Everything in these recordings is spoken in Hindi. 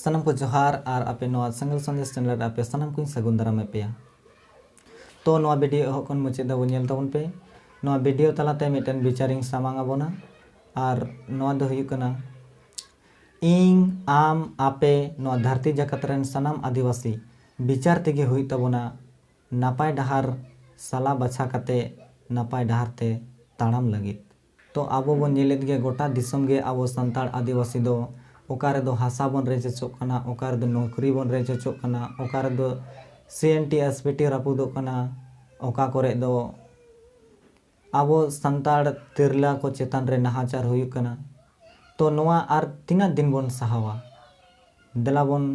सनम को जोहार और आपे नवा संगल संदेश चैनल आपे सनम को सगुन दाराम पेया। तो नवा वीडियो एहब मुचाद दाबो नेल ताबोन पे नवा वीडियो तलाते मिटन विचारिंग सामांग आबोना और नवा दो हुयुग कना इंग आम आपे नवा धरती जगत रेन सनाम आदिवासी विचार तेगे हुई तबोना नापाय डहार सला बछा कते नापाय डहार ते ताड़ाम लगित। तो आबो बन नेलेद गे गोटा दिसम गे आबो संताड़ आदिवासी दो ओकारे दो हासा बन रेचेचोग कना, ओकारे दो नौकरी बन रेचेचोग कना, ओकारे दो CNT SPT रापुदोग कना, ओका करे दो आबो संताड़ तिरला को चेतान रे नाहाचार हुयुग कना। तो नवा आर तिना दिन बन सहावा देला बन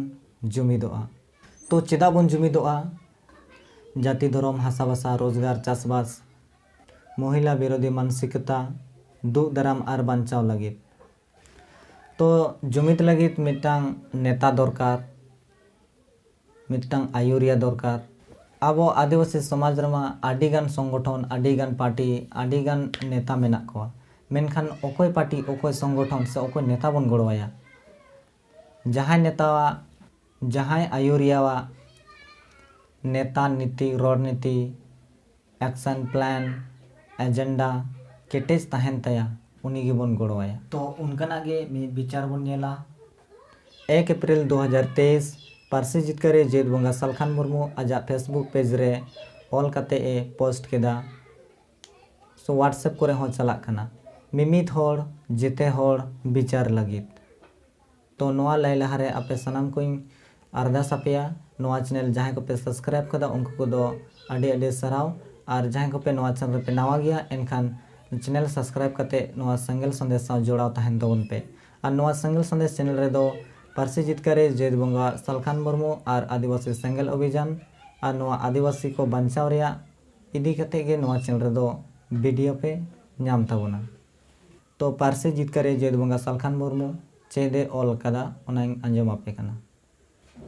जुमिदोआ। तो चेदा बन जुमिदोआ जाति धर्म हासा बासा रोजगार चासबास महिला विरोधी मानसिकता दुख दाराम आर बांचाव लगित। तो जुमिद लगित मिटांग नेता दरकार, मिटांग आयुरिया दरकार। आबो आदिवासी समाज रमा आडिगान संगठन, आडिगान पार्टी, आडिगान नेता मेना कोआ, मेनखान ओकोय पार्टी ओकोय संगठन से ओकोय नेता बन गड़वाया जहां नेतावा जहां आयुरियावा नेता नीति रणनीति एक्शन प्लान एजेंडा केटेज तहन तया उनी गे बन गड़वाया। तो उनकना गे विचार बन नेला 1 अप्रैल 2023 पारसी जितकारे जेद बंगा सालखान मुर्मू आजा फेसबुक पेज रे ऑल कते ए पोस्ट केदा। सो व्हाट्सएप करे हो चला कना मिमित होड़ जेते होड़ विचार लगित। तो नोआ लाई लहारे आपे सनाम कोई अरदास आपेया नोआ चैनल जहां को पे सब्सक्राइब कदा उनको को दो आडे आडे सराव और जहां को पे नोआ चैनल पे नवा गया एनखान चैनल सब्सक्राइब करते नोआ संगल संदेश जोड़ाव तहन तबन पे। और नोआ संगल संदेश चैनल रे दो पारसी जितकारे जेद बंगा सालखान मुर्मू और आदिवासी सेंगल अभियान और नोआ आदिवासी को बांचाव रेया इदी कते गे नोआ चैनल रे दो वीडियो पे नाम ताबोना। तो पारसी जितकारे जेद बंगा सालखान मुर्मू चेदे ऑल कदा ओनाइं आंजम आपे कना।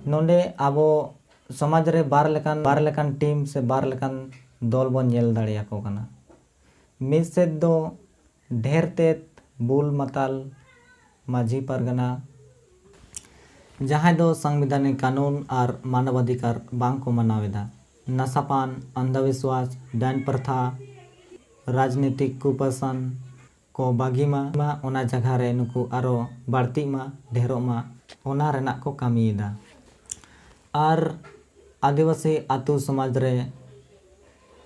नोंडे आबो समाज रे बार लेकान टीम से बार लेकान दल बन नेल दाड़िया को कना। मिद सेद दो ढेर तेत बुल माताल माझी पारगना जहां दो संवैधानिक कानून और मानवाधिकार बांग को मनावेदा, नशापान अंधविश्वास डाइन प्रथा राजनीतिक कुपोषण को बागी मा ओना जगह रे नुकु आरो बाड़ती मा ढेरों मा ओना रेना को कामीदा। और आदिवासी आतु समाज रे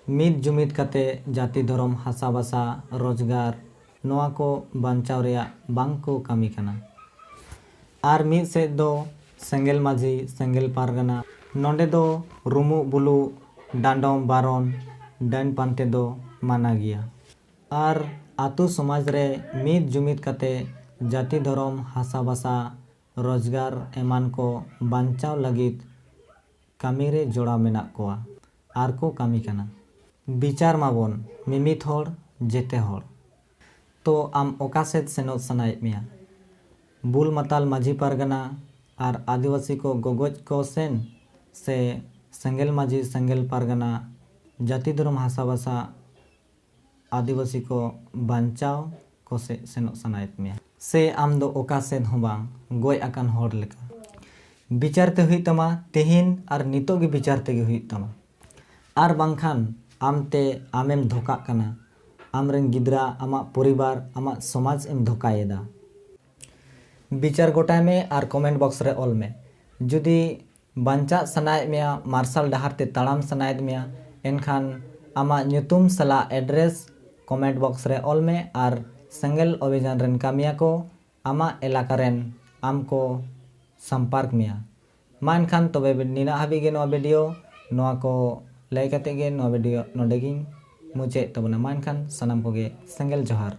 मिद जुमिद कते जाति धर्म हासा बासा रोजगार नोआ को बांचाव रेया बांग को कामी कना। और मिद से दो सेंगल माझी सेंगल पारगना नोंडे दो रुमु बुलु डांडोम बारन डाइन पांते दो माना गया। और आतु समाज रे मिद जुमिद कते जाति धर्म हासा बासा रोजगार एमान को बांचाव लगित कामी रे जोड़ा मेना कोआ आर को कामी कना। विचार माबन मिमित होड़ जेते होड़। तो आम ओका सेद सेनोत सनायेद मेया बुल माताल माझी पारगना और आदिवासी को गोगोज को सेन से सेंगल माझी सेंगल पारगना जाति धर्म हासा बासा आदिवासी को बांचाव को से सेनोत सनायेद मेया से आम दो ओका सेद हो बांग गोय आकान होड़ लेका विचार ते हुई तमा तेहिन और नितो गे विचार तेगे हुई तमा। और बांखान आमते आमेम धोका कना आमरेन गिद्रा आमा परिवार आमा समाज एम धोकायेदा। विचार गोटाय में और कमेंट बॉक्स रे ऑल में जुदी बांचा सनाय मेया मार्शल डहार ते ताड़ाम सनायद मेया एनखान आमा ᱧᱩᱛᱩᱢ सला एड्रेस कमेंट बॉक्स रे ऑल में और सेंगल अभियान रेन कामिया को आमा एलाका रेन आम को संपर्क मिया मा एनखान तबे निना हाबी गे नोआ वीडियो नोआ को लाइक कते गे नोआ वीडियो नोडेगिंग मुचे तबना मा एनखान सनाम को गे सेंगल जोहार।